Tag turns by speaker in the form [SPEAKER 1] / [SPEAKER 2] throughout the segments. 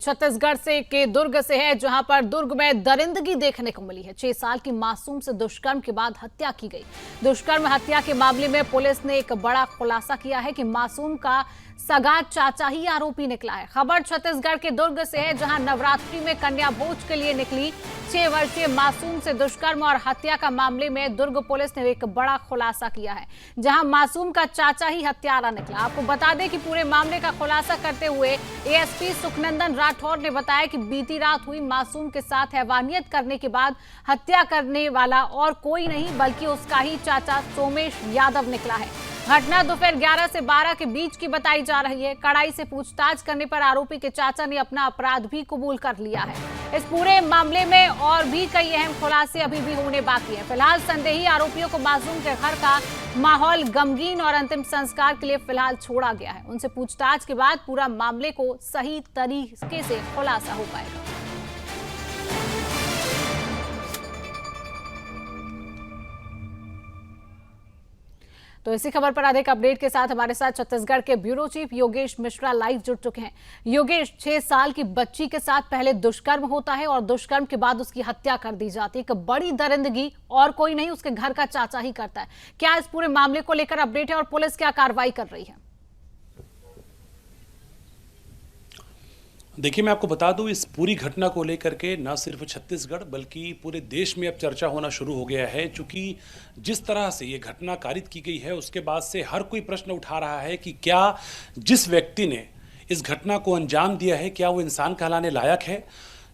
[SPEAKER 1] छत्तीसगढ़ से के दुर्ग से है, जहां पर दुर्ग में दरिंदगी देखने को मिली है। 6 साल की मासूम से दुष्कर्म के बाद हत्या की गई। दुष्कर्म हत्या के मामले में पुलिस ने एक बड़ा खुलासा किया है कि मासूम का सगा चाचा ही आरोपी निकला है। खबर छत्तीसगढ़ के दुर्ग से है, जहां नवरात्रि में कन्या भोज के लिए निकली 6 वर्षीय मासूम से दुष्कर्म और हत्या का मामले में दुर्ग पुलिस ने एक बड़ा खुलासा किया है, जहां मासूम का चाचा ही हत्यारा निकला। आपको बता दें कि पूरे मामले का खुलासा करते हुए एएसपी सुखनंदन राठौर ने बताया कि बीती रात हुई मासूम के साथ हैवानियत करने के बाद हत्या करने वाला और कोई नहीं बल्कि उसका ही चाचा सोमेश यादव निकला है। घटना दोपहर 11 से 12 के बीच की बताई जा रही है। कड़ाई से पूछताछ करने पर आरोपी के चाचा ने अपना अपराध भी कबूल कर लिया है। इस पूरे मामले में और भी कई अहम खुलासे अभी भी होने बाकी है। फिलहाल संदेही आरोपियों को मासूम के घर का माहौल गमगीन और अंतिम संस्कार के लिए फिलहाल छोड़ा गया है। उनसे पूछताछ के बाद पूरा मामले को सही तरीके से खुलासा हो पाएगा। तो इसी खबर पर अधिक अपडेट के साथ हमारे साथ छत्तीसगढ़ के bureau chief Yogesh Mishra live जुड़ चुके हैं। योगेश, 6 साल की बच्ची के साथ पहले दुष्कर्म होता है और दुष्कर्म के बाद उसकी हत्या कर दी जाती है। एक बड़ी दरिंदगी और कोई नहीं, उसके घर का चाचा ही करता है। क्या इस पूरे मामले को लेकर अपडेट है और पुलिस क्या कार्रवाई कर रही है?
[SPEAKER 2] देखिए, मैं आपको बता दूं, इस पूरी घटना को लेकर के न सिर्फ छत्तीसगढ़ बल्कि पूरे देश में अब चर्चा होना शुरू हो गया है। क्योंकि जिस तरह से ये घटना कारित की गई है उसके बाद से हर कोई प्रश्न उठा रहा है कि क्या जिस व्यक्ति ने इस घटना को अंजाम दिया है क्या वो इंसान कहलाने लायक है।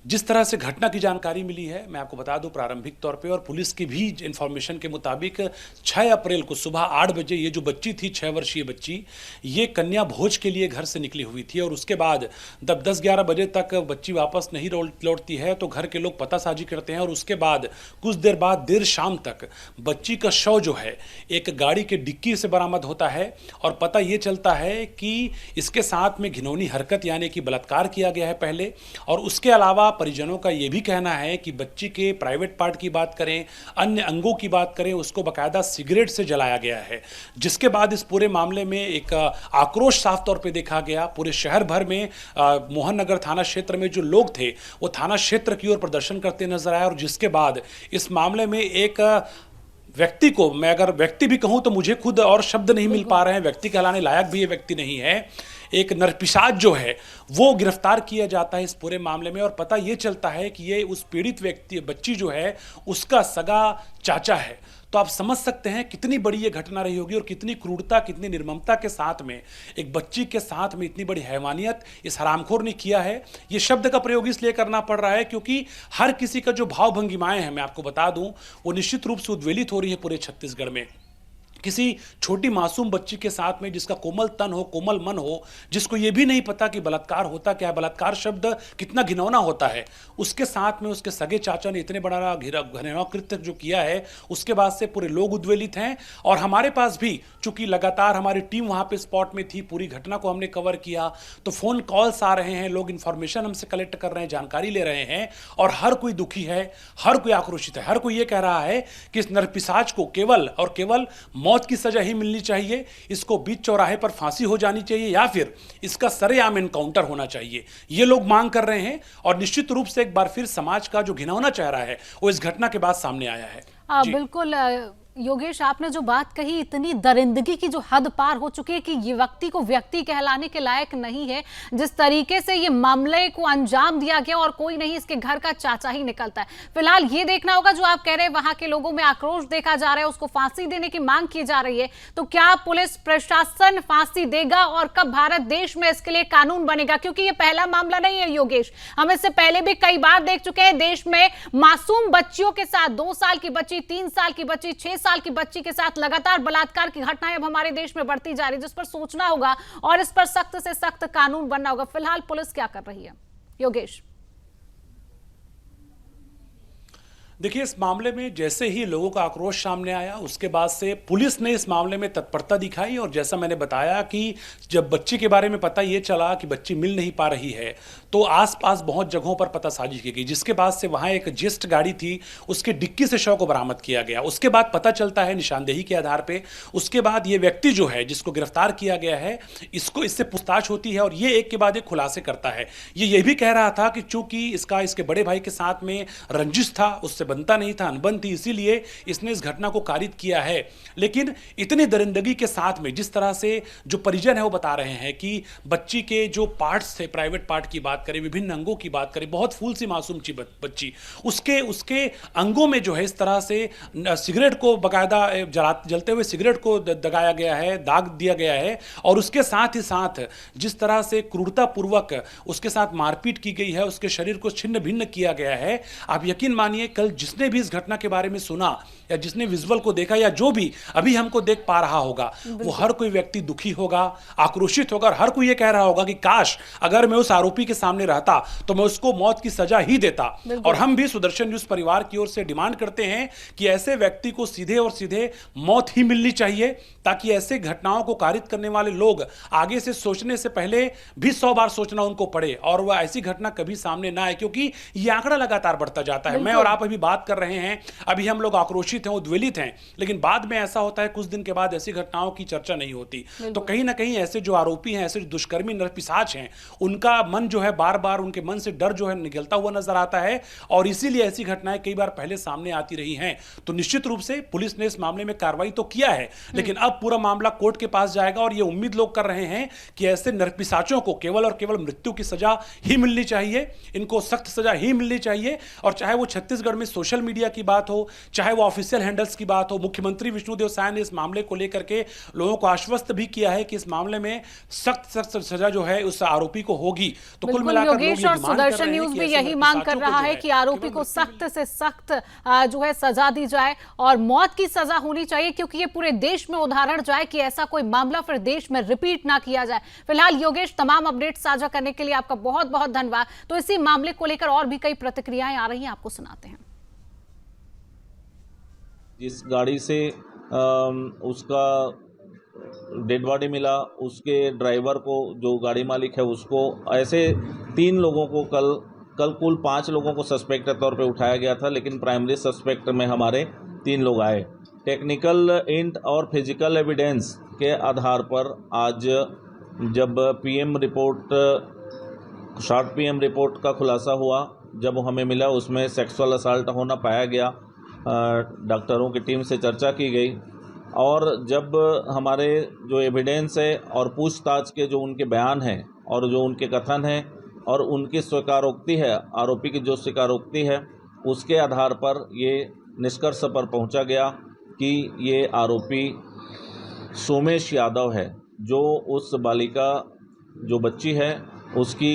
[SPEAKER 2] जिस तरह से घटना की जानकारी मिली है, मैं आपको बता दूं प्रारंभिक तौर पे और पुलिस की भी इंफॉर्मेशन के मुताबिक 6 अप्रैल को सुबह 8 बजे ये जो बच्ची थी, 6 वर्षीय बच्ची, ये कन्या भोज के लिए घर से निकली हुई थी। और उसके बाद जब 10-11 बजे तक बच्ची वापस नहीं लौटती है तो घर के लोग पतासाजी करते हैं। और उसके बाद कुछ देर बाद देर शाम तक बच्ची का शव जो है एक गाड़ी के डिक्की से बरामद होता है। और पता ये चलता है कि इसके साथ में घिनौनी हरकत यानी कि बलात्कार किया गया है पहले। और उसके अलावा परिजनों का यह भी कहना है कि बच्ची के प्राइवेट पार्ट की बात करें, अन्य अंगों की बात करें, उसको बाकायदा सिगरेट से जलाया गया है। जिसके बाद इस पूरे मामले में एक आक्रोश साफ तौर पे देखा गया। पूरे शहर भर में मोहन नगर थाना क्षेत्र में जो लोग थे वो थाना क्षेत्र की ओर प्रदर्शन करते नजर आए। और जिसके बाद इस मामले में एक व्यक्ति को, मैं अगर व्यक्ति भी कहूं तो मुझे खुद और शब्द नहीं मिल पा रहे हैं, व्यक्ति कहलाने लायक भी ये व्यक्ति नहीं है, एक नरपिशाच जो है वो गिरफ्तार किया जाता है इस पूरे मामले में। और पता ये चलता है कि ये उस पीड़ित व्यक्ति, बच्ची जो है, उसका सगा चाचा है। तो आप समझ सकते हैं कितनी बड़ी ये घटना रही होगी और कितनी क्रूरता, कितनी निर्ममता के साथ में एक बच्ची के साथ में इतनी बड़ी हैवानियत इस हरामखोर ने किया है। ये शब्द का प्रयोग इसलिए करना पड़ रहा है क्योंकि हर किसी का जो भाव भंगिमाएं हैं, मैं आपको बता दूं, वो निश्चित रूप से उद्वेलित हो रही है पूरे छत्तीसगढ़ में। किसी छोटी मासूम बच्ची के साथ में जिसका कोमल तन हो, कोमल मन हो, जिसको ये भी नहीं पता कि बलात्कार होता क्या है, बलात्कार शब्द कितना घिनौना होता है, उसके साथ में उसके सगे चाचा ने इतने बड़ा घिनौना कृत्य जो किया है, उसके बाद से पूरे लोग उद्वेलित हैं। और हमारे पास भी चूंकि लगातार हमारी टीम वहां पे स्पॉट में थी, पूरी घटना को हमने कवर किया, तो फोन कॉल्स आ रहे हैं, लोग इंफॉर्मेशन हमसे कलेक्ट कर रहे हैं, जानकारी ले रहे हैं। और हर कोई दुखी है, हर कोई आक्रोशित है, हर कोई ये कह रहा है कि इस नरपिशाच को केवल और केवल मौत की सजा ही मिलनी चाहिए, इसको बीच चौराहे पर फांसी हो जानी चाहिए या फिर इसका सरेआम एनकाउंटर होना चाहिए, ये लोग मांग कर रहे हैं। और निश्चित रूप से एक बार फिर समाज का जो घिनौना चेहरा है वो इस घटना के बाद सामने आया है।
[SPEAKER 1] बिल्कुल योगेश, आपने जो बात कही, इतनी दरिंदगी की जो हद पार हो चुकी है कि ये व्यक्ति को व्यक्ति कहलाने के लायक नहीं है। जिस तरीके से ये मामले को अंजाम दिया गया और कोई नहीं, इसके घर का चाचा ही निकलता है। फिलहाल ये देखना होगा, जो आप कह रहे हैं वहां के लोगों में आक्रोश देखा जा रहा है, उसको फांसी देने की मांग की जा रही है। तो क्या पुलिस प्रशासन फांसी देगा और कब भारत देश में इसके लिए कानून बनेगा? क्योंकि ये पहला मामला नहीं है योगेश, हम इससे पहले भी कई बार देख चुके हैं देश में मासूम बच्चियों के साथ, 2 साल की बच्ची, 3 साल की बच्ची, 6 साल की बच्ची के साथ लगातार बलात्कार की घटनाएं अब हमारे देश में बढ़ती जा रही है, जिस पर सोचना होगा और इस पर सख्त से सख्त कानून बनना होगा। फिलहाल पुलिस क्या कर रही है योगेश?
[SPEAKER 2] देखिए, इस मामले में जैसे ही लोगों का आक्रोश सामने आया, उसके बाद से पुलिस ने इस मामले में तत्परता दिखाई और जैसा मैंने बताया कि जब बच्ची के बारे में पता ये चला कि बच्ची मिल नहीं पा रही है, तो आसपास बहुत जगहों पर पतासाजी की गई, जिसके बाद से वहाँ एक जेस्ट गाड़ी थी, उसके डिक्की से शव को बरामद किया गया। उसके बाद पता चलता है निशानदेही के आधार पर, उसके बाद ये व्यक्ति जो है जिसको गिरफ्तार किया गया है, इससे पूछताछ होती है और ये एक के बाद एक खुलासे करता है। ये भी कह रहा था कि चूंकि इसके बड़े भाई के साथ में रंजिश था, उससे बनता नहीं था, अनबन थी, इसीलिए इसने इस घटना को कारित किया है। लेकिन इतनी दरिंदगी के साथ में जिस तरह से जो परिजन है वो बता रहे हैं कि बच्ची के जो पार्ट्स थे, प्राइवेट पार्ट की बात करें, विभिन्न अंगों की बात करें, बहुत फूल सी मासूम सी बच्ची, उसके अंगों में जो है इस तरह से सिगरेट को बाकायदा जलते हुए सिगरेट को दगाया गया है, दाग दिया गया है और उसके साथ ही साथ जिस तरह से क्रूरतापूर्वक उसके साथ मारपीट की गई है, उसके शरीर को छिन्न भिन्न किया गया है। आप यकीन मानिए, कल जिसने भी इस घटना के बारे में सुना या जिसने विजुअल को देखा या जो भी अभी हमको देख पा रहा होगा, वो हर कोई व्यक्ति दुखी होगा, आक्रोशित होगा और हर कोई ये कह रहा होगा कि काश अगर मैं उस आरोपी के सामने रहता तो मैं उसको मौत की सजा ही देता। और हम भी सुदर्शन न्यूज परिवार की ओर से डिमांड करते हैं कि ऐसे व्यक्ति को सीधे और सीधे मौत ही मिलनी चाहिए, ताकि ऐसे घटनाओं को कारित करने वाले लोग आगे से सोचने से पहले भी 100 बार सोचना उनको पड़े और वह ऐसी घटना कभी सामने ना आए, क्योंकि यह आंकड़ा लगातार बढ़ता जाता है। मैं और आप अभी बात कर रहे हैं, अभी हम लोग आक्रोशित हैं, उद्वेलित हैं, लेकिन बाद में ऐसा होता है कुछ दिन के बाद ऐसी घटनाओं की चर्चा नहीं होती। तो कहीं ना कहीं ऐसे जो आरोपी हैं, ऐसे जो दुष्कर्मी नरपिशाच हैं, उनका मन जो है बार बार उनके मन से डर जो है निकलता हुआ नजर आता है और इसीलिए ऐसी घटनाएं कई बार पहले सामने आती रही हैं। तो निश्चित रूप से पुलिस ने इस मामले में कार्रवाई तो किया है, लेकिन अब पूरा मामला कोर्ट के पास जाएगा और ये उम्मीद लोग कर रहे हैं कि ऐसे नरपिशाचों को केवल और केवल मृत्यु की सजा ही मिलनी चाहिए, इनको सख्त सजा ही मिलनी चाहिए। और चाहे वो छत्तीसगढ़ में सोशल मीडिया की बात हो, चाहे वो ऑफिशियल हैंडल्स की बात हो, मुख्यमंत्री विष्णुदेव साय ने इस मामले को लेकर के लोगों को आश्वस्त भी किया है कि इस मामले में सख्त सजा जो है उस आरोपी को होगी। तो कुल मिलाकर
[SPEAKER 1] योगेश और सुदर्शन न्यूज भी यही मांग कर रहा है कि आरोपी को सख्त से सख्त जो है सजा दी जाए और मौत की सजा होनी चाहिए, क्योंकि ये पूरे देश में उदाहरण जाए कि ऐसा कोई मामला फिर देश में रिपीट ना किया जाए। फिलहाल योगेश, तमाम अपडेट साझा करने के लिए आपका बहुत बहुत धन्यवाद। तो इसी मामले को लेकर और भी कई प्रतिक्रियाएं आ रही हैं, आपको सुनाते हैं।
[SPEAKER 3] जिस गाड़ी से उसका डेड बॉडी मिला, उसके ड्राइवर को, जो गाड़ी मालिक है, उसको, ऐसे 3 लोगों को कल कुल 5 लोगों को सस्पेक्ट के तौर पे उठाया गया था, लेकिन प्राइमरी सस्पेक्ट में हमारे 3 लोग आए। टेक्निकल इंट और फिजिकल एविडेंस के आधार पर आज जब शॉर्ट पीएम रिपोर्ट का खुलासा हुआ, जब हमें मिला उसमें सेक्सुअल असल्ट होना पाया गया, डॉक्टरों की टीम से चर्चा की गई और जब हमारे जो एविडेंस है और पूछताछ के जो उनके बयान हैं और जो उनके कथन हैं और उनकी स्वीकारोक्ति है, आरोपी की जो स्वीकारोक्ति है, उसके आधार पर ये निष्कर्ष पर पहुंचा गया कि ये आरोपी सोमेश यादव है, जो उस बालिका, जो बच्ची है, उसकी